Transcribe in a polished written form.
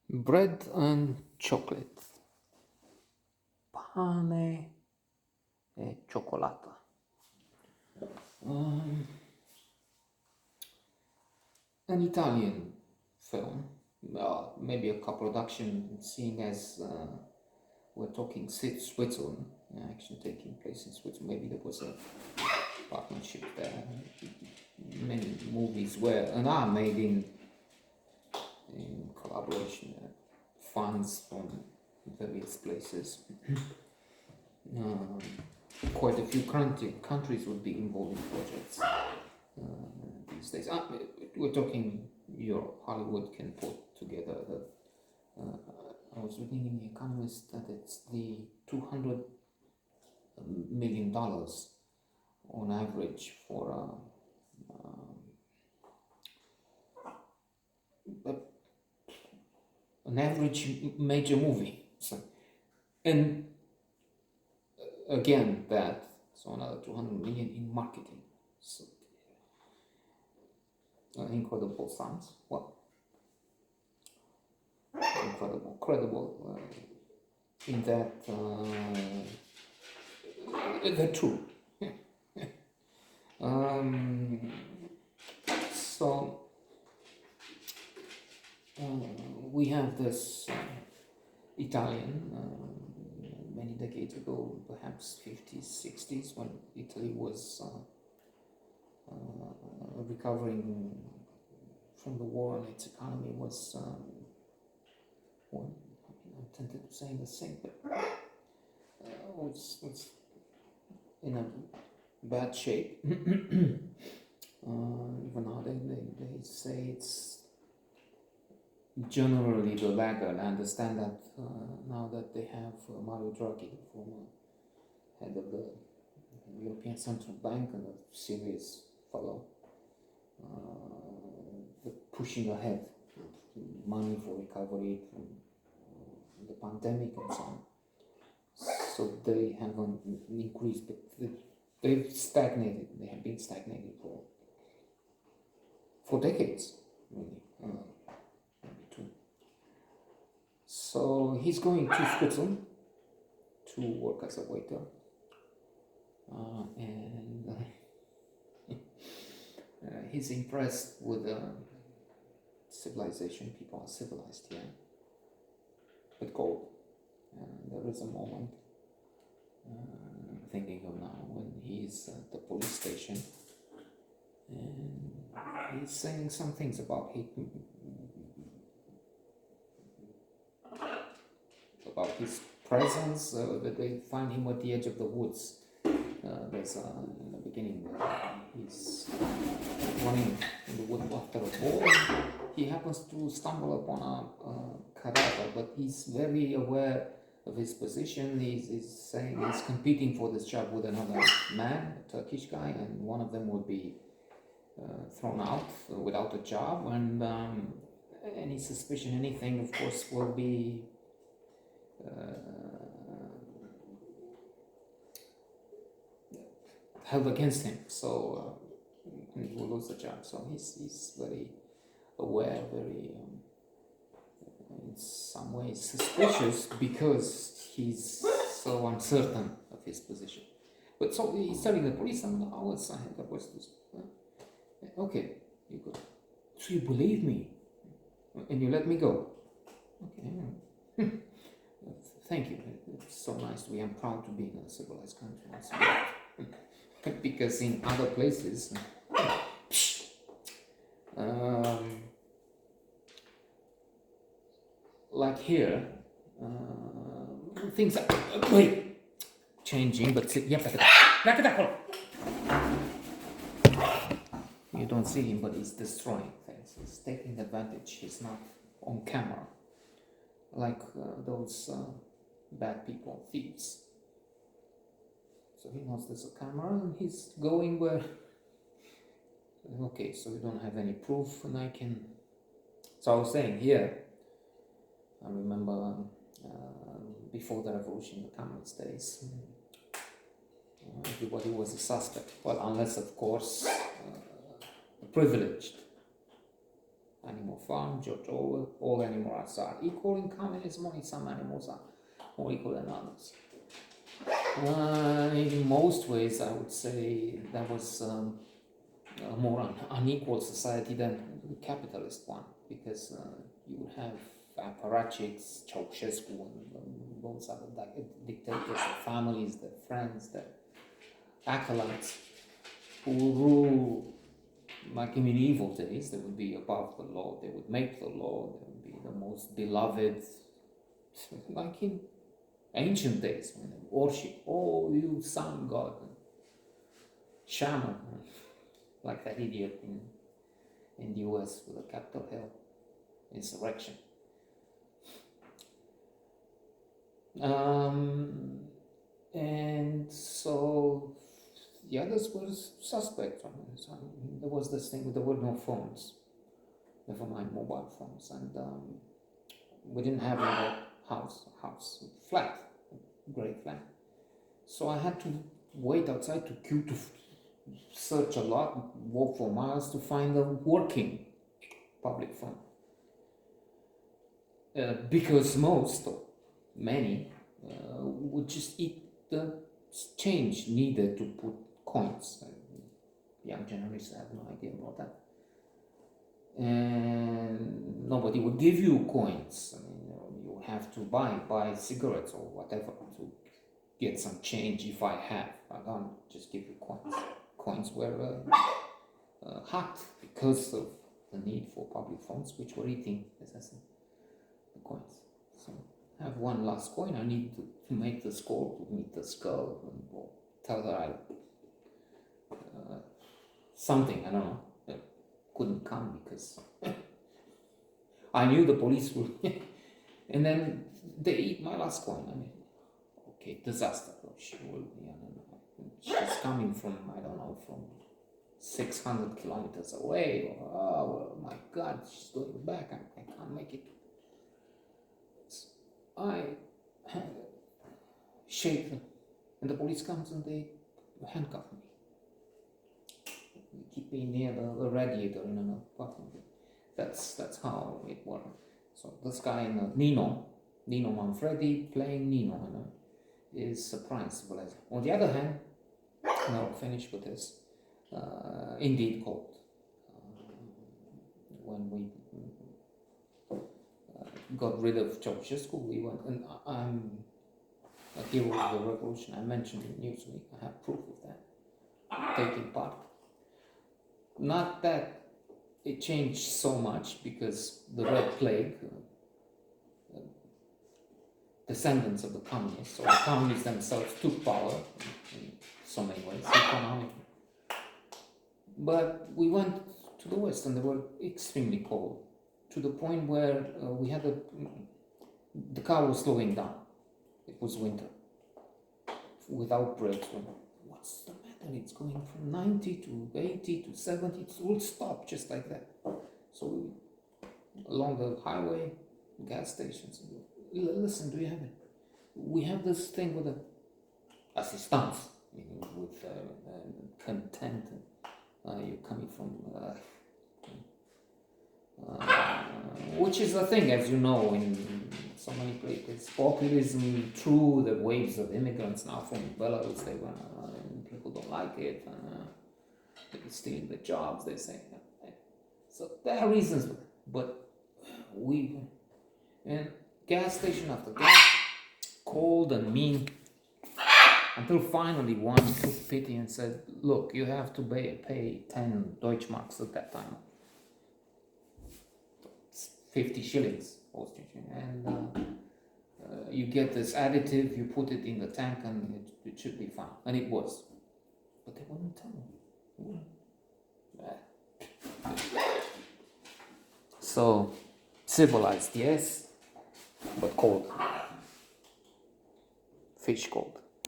Bread and chocolate. Pane e cioccolata. Um, an Italian film, maybe a co-production, seeing as we're talking Switzerland, actually taking place in Switzerland. Maybe there was a partnership there. Many movies were and are made in collaboration. Funds from various places. Quite a few countries would be involved in projects these days. We're talking Europe. Hollywood can put together the. I was reading in The Economist that it's the $200 million on average for an average major movie. So, and again, so another 200 million in marketing. So incredible sums. Well, credible in that they're true. So we have this Italian many decades ago, perhaps 50s, 60s, when Italy was recovering from the war and its economy was, well, I'm tempted to say the same, but was in a bad shape. Even now they say it's generally the laggard. I understand that now that they have Mario Draghi, the former head of the European Central Bank, and a serious fellow, pushing ahead money for recovery from the pandemic and so on. So they haven't increased, but they've stagnated. They have been stagnated for decades, really. Maybe two. So he's going to Switzerland to work as a waiter, and he's impressed with civilization. People are civilized here, but cold. There is a moment thinking of now when he's at the police station and he's saying some things about his presence, that they find him at the edge of the woods. There's in the beginning he's running in the wood after a ball. He happens to stumble upon a cadaver, but he's very aware of his position. He's saying he's competing for this job with another man, a Turkish guy, and one of them will be thrown out without a job, and any suspicion, anything, of course, will be held against him. So he will lose the job. So he's very aware, very in some ways suspicious, because he's so uncertain of his position. But so he's telling the police, and I was this. Okay, you go. So you believe me, and you let me go. Okay. Thank you. It's so nice to be. I'm proud to be in a civilized country. Because in other places, like here, things are changing, but you don't see him, but he's destroying things. He's taking advantage. He's not on camera, like those bad people, thieves. So he knows there's a camera, and he's going where. Okay, so we don't have any proof, and I can. So I was saying here. I remember before the revolution, the communist days, everybody was a suspect. Well, unless, of course, privileged. animal farm, George Orwell, all animals are equal in communism, only some animals are more equal than others. In most ways, I would say that was a more unequal society than the capitalist one, because you would have apparatchiks, Ceausescu, and those other dictators, their families, their friends, their acolytes, who rule like in medieval days. They would be above the law, they would make the law, they would be the most beloved, like in ancient days when they worship, oh, you sun god, shaman, like that idiot in the US with a Capitol Hill insurrection. And so the others were suspect. There was this thing, there were no phones, never mind mobile phones, and we didn't have a house, flat, great flat. So I had to wait outside to queue, to search a lot, walk for miles to find a working public phone. Because many would just eat the change needed to put coins. Young generation have no idea about that. And nobody would give you coins. I mean, you have to buy cigarettes or whatever to get some change. If I have, I don't just give you coins. Coins were hacked because of the need for public phones, which were eating, as I said, the coins. So I have one last coin. I need to make the score, to meet the skull, and tell her I something, I don't know, couldn't come because I knew the police would. And then they eat my last coin. I mean, okay, disaster. She will be, I don't know. She's coming from, I don't know, from 600 kilometers away. Or, oh my God, she's going back. I can't make it. So I shake them, and the police comes and they handcuff me. Keep me near the radiator in an apartment. That's how it worked. So this guy, Nino Manfredi, playing Nino, is a principal. On the other hand, I'll finish with this. Indeed cold. When we got rid of Ceausescu, we went, and I'm a hero of the revolution. I mentioned in Newsweek. I have proof of that. Taking part. Not that it changed so much, because the Red Plague, descendants of the communists, or the communists themselves, took power in so many ways, economically. But we went to the West and they were extremely cold, to the point where we had the car was slowing down. It was winter, without brakes. What's the matter? It's going from 90 to 80 to 70. It will stop just like that. So we, along the highway, gas stations, listen, do you have it? We have this thing with the assistance, with content. You're coming from, which is the thing, as you know, in so many places. Populism, through the waves of immigrants now from Belarus, they were, people don't like it, they're stealing the jobs, they say. So there are reasons, but we, and gas station after gas, cold and mean, until finally one took pity and said, look, you have to pay 10 Deutschmarks at that time. 50 shillings, and you get this additive, you put it in the tank, and it should be fine. And it was. But they wouldn't tell me. So, civilized, yes, but cold. Fish cold.